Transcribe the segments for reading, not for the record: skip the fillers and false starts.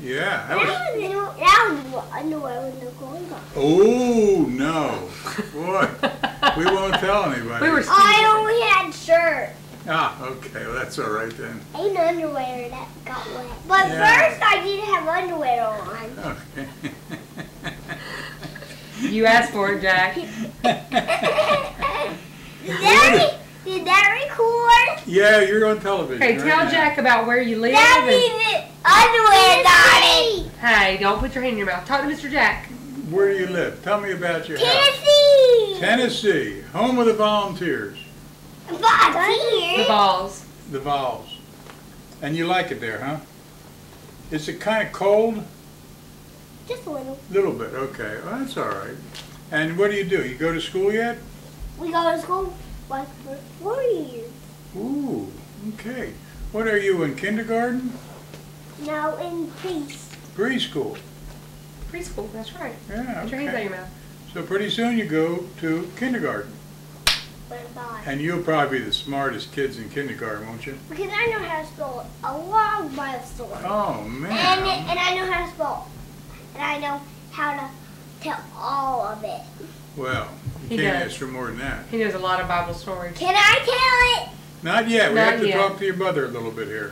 Yeah. That was underwear when they're going on. Oh, no. Boy, we won't tell anybody. I only had shirt. Ah, okay. Well, that's all right then. Ain't underwear that got wet. But Yeah. first I didn't have underwear on. Okay. You asked for it, Jack. Did that record? Yeah, you're on television. Hey, right tell now. Jack about where you live. That And, means underwear got it. hey, don't put your hand in your mouth. Talk to Mr. Jack. Where do you live? Tell me about your house. Tennessee. Tennessee, home of the Volunteers, The Volunteers. balls. the Vols. And you like it there, huh? Is it kind of cold? Just a little. Little bit, okay. Well, that's all right. And what do? You go to school yet? We go to school like for 4 years. Ooh, okay. What are you, in kindergarten? Now in peace. Preschool. Preschool, that's right. Yeah, Put your hands out okay. your mouth. So pretty soon you go to kindergarten. Bye-bye. And you'll probably be the smartest kids in kindergarten, won't you? Because I know how to spell a long Bible story. Oh, man. And I know how to spell. And I know how to tell all of it. Well, He you can't does. ask for more than that. He knows a lot of Bible stories. Can I tell it? Not yet. We Not have to yet. talk to your mother a little bit here.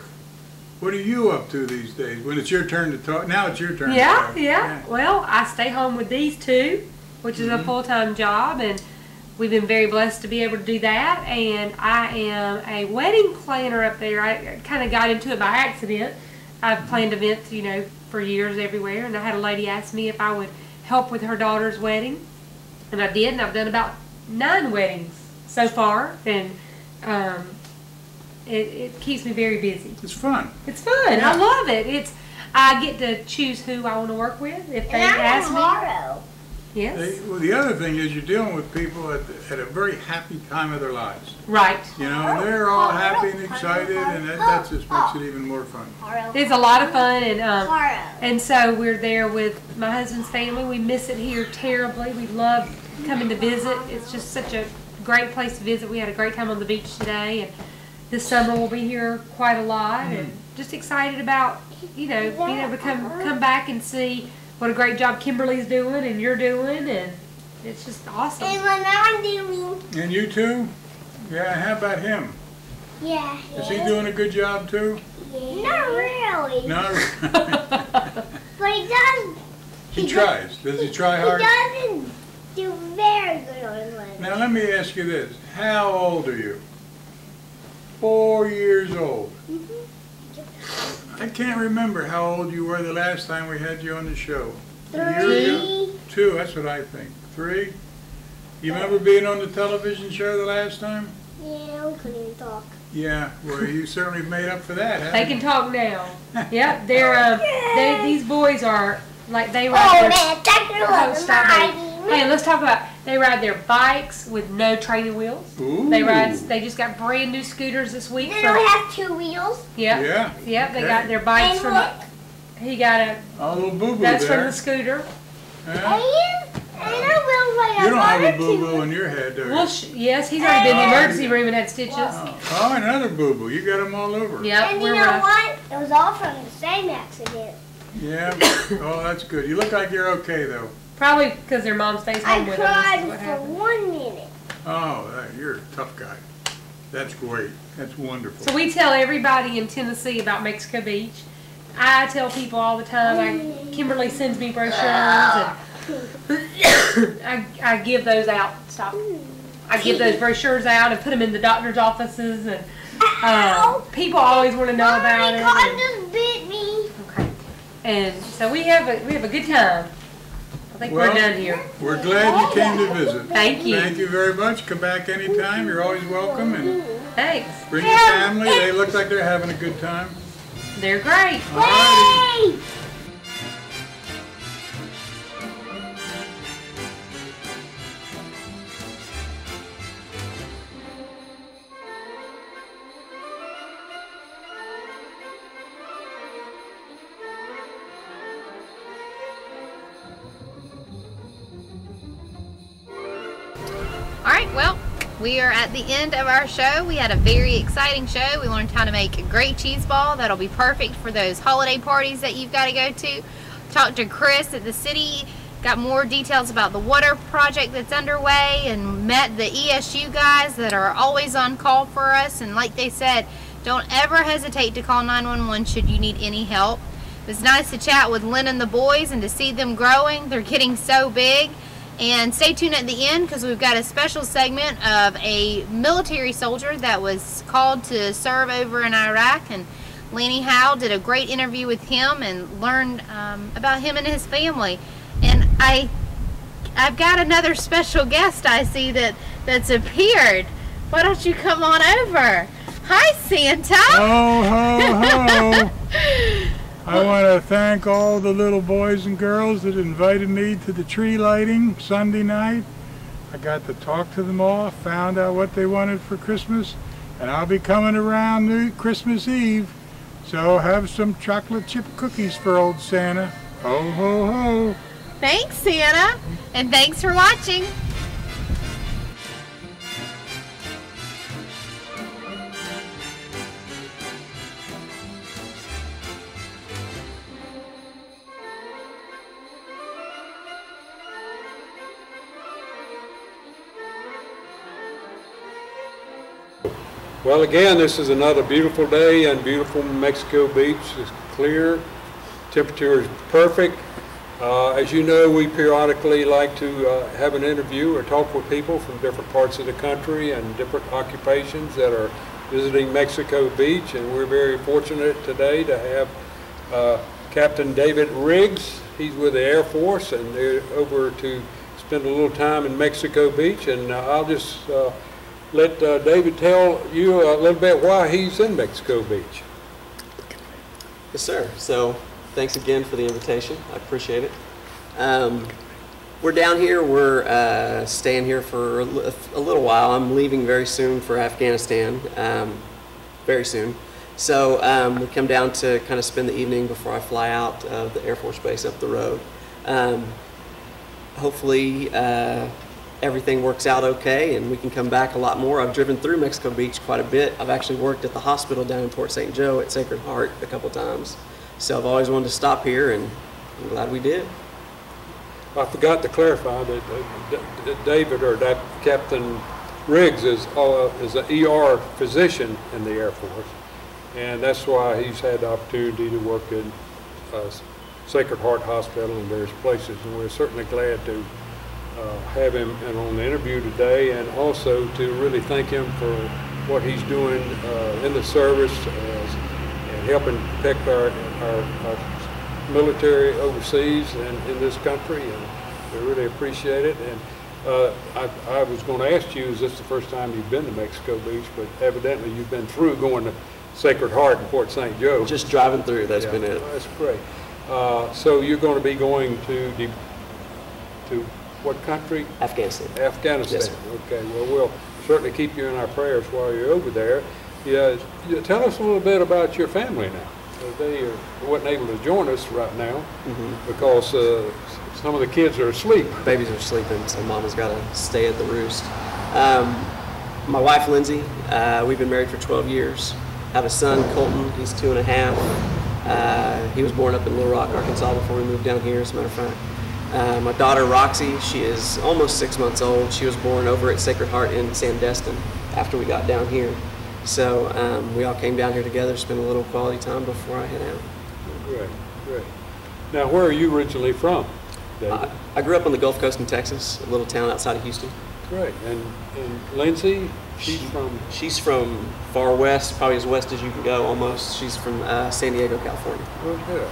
What are you up to these days? When it's your turn to talk. Now it's your turn to Yeah, talk. yeah. Well, I stay home with these two, which is a full-time job, and we've been very blessed to be able to do that. And I am a wedding planner up there. I kind of got into it by accident. I've planned events, for years everywhere, and I had a lady ask me if I would help with her daughter's wedding, and I did, and I've done about 9 weddings so far, and it keeps me very busy. It's fun. It's fun. I love it. I get to choose who I want to work with if they And I'm ask me. tomorrow. Yes. Well, the other thing is you're dealing with people at a very happy time of their lives. Right. And they're all happy and excited, and that just makes it even more fun. It's a lot of fun, and Tomorrow. and so we're there with my husband's family. We miss it here terribly. We love coming to visit. It's just such a great place to visit. We had a great time on the beach today, and this summer we'll be here quite a lot, and just excited about being able to come back and see what a great job Kimberly's doing and you're doing, and it's just awesome. And what I'm doing. And you too? Yeah, how about him? Yeah. Is he doing a good job too? Not really. No. But he does. He tries. Does he try He hard? doesn't do very good on his leg. Now let me ask you this. How old are you? 4 years old. I can't remember how old you were the last time we had you on the show. A year ago? 3. 2, that's what I think. 3? You remember being on the television show the last time? Yeah, we couldn't even talk. Yeah, well, you certainly made up for that, haven't They you? can talk now. Yep, these boys are like they Oh, ride their. man, that Oh, was stop it. mine. Hey, let's talk about. They ride their bikes with no training wheels. Ooh. They just got brand new scooters this week. They from- don't have 2 wheels. Yep. Yeah. Yep. They Okay. got their bikes And from. look. He got a. A little boo-boo That's from there. the scooter. Huh? And I will like You don't have a wanted boo-boo to. in your head, do you? Well, yes, he's already been in the emergency room and had stitches. Oh, another boo-boo. You got them all over. Yep. And we're you know rough. what? It was all from the same accident. Yeah. Oh, that's good. You look like you're okay, though. Probably because their mom stays I home with them. This cried is what for happened. 1 minute. Oh, you're a tough guy. That's great. That's wonderful. So we tell everybody in Tennessee about Mexico Beach. I tell people all the time. Kimberly sends me brochures, and I give those out. Stop. I give those brochures out and put them in the doctor's offices, and people always want to know about Mommy, it. God and- just bit me. Okay. And so we have a good time. I think Well, we're done here. We're glad you came to visit. Thank you. Thank you very much. Come back anytime. You're always welcome. And Thanks. bring your family. They look like they're having a good time. They're great. All righty. Hey! All right, well, We are at the end of our show. We had a very exciting show. We learned how to make a great cheese ball that'll be perfect for those holiday parties that you've got to go to. Talked to Chris at the city, got more details about the water project that's underway, and met the ESU guys that are always on call for us. And like they said, don't ever hesitate to call 911 should you need any help. It was nice to chat with Lynn and the boys and to see them growing. They're getting so big. And stay tuned at the end because we've got a special segment of a military soldier that was called to serve over in Iraq, and Lanny Howe did a great interview with him and learned about him and his family. And I've got another special guest I see that's appeared. Why don't you come on over? Hi, Santa. Ho, ho, ho. I want to thank all the little boys and girls that invited me to the tree lighting Sunday night. I got to talk to them all, found out what they wanted for Christmas, and I'll be coming around Christmas Eve. So have some chocolate chip cookies for old Santa. Ho, ho, ho. Thanks, Santa, and thanks for watching. Well, again, this is another beautiful day in beautiful Mexico Beach. It's clear, temperature is perfect. As you know, we periodically like to have an interview or talk with people from different parts of the country and different occupations that are visiting Mexico Beach, and we're very fortunate today to have Captain David Riggs. He's with the Air Force, and they're over to spend a little time in Mexico Beach, and I'll just let David tell you a little bit why he's in Mexico Beach. Yes, sir. So thanks again for the invitation. I appreciate it. We're down here. We're staying here for a little while. I'm leaving very soon for Afghanistan, very soon. So we come down to kind of spend the evening before I fly out of the Air Force Base up the road. Hopefully everything works out okay and we can come back a lot more. I've driven through Mexico Beach quite a bit. I've actually worked at the hospital down in Port St. Joe at Sacred Heart a couple times. So I've always wanted to stop here, and I'm glad we did. I forgot to clarify that David, or that Captain Riggs, is an ER physician in the Air Force, and that's why he's had the opportunity to work in Sacred Heart Hospital and various places, and we're certainly glad to have him on the interview today, and also to really thank him for what he's doing in the service and helping protect our military overseas and in this country, and we really appreciate it. And I was going to ask you, is this the first time you've been to Mexico Beach? But evidently you've been through going to Sacred Heart and Port St. Joe. Just driving through, that's been it. That's great. So you're going to be going to what country? Afghanistan. Afghanistan. Yes, sir. Okay. Well, we'll certainly keep you in our prayers while you're over there. Yeah. Tell us a little bit about your family now. They wasn't able to join us right now because some of the kids are asleep. Babies are sleeping, so Mama's got to stay at the roost. My wife, Lindsay, we've been married for 12 years. Have a son, Colton. He's 2.5. He was born up in Little Rock, Arkansas before we moved down here, as a matter of fact. My daughter, Roxy, she is almost 6 months old. She was born over at Sacred Heart in Sandestin after we got down here. So we all came down here together, spent a little quality time before I head out. Great, great. Now, where are you originally from, David? I grew up on the Gulf Coast in Texas, a little town outside of Houston. Great. And Lindsay, She's from far west, probably as west as you can go, almost. She's from San Diego, California. Okay.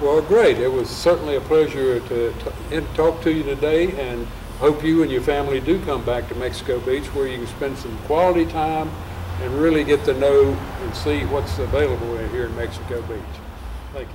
Well, great. It was certainly a pleasure to talk to you today, and hope you and your family do come back to Mexico Beach, where you can spend some quality time and really get to know and see what's available here in Mexico Beach. Thank you.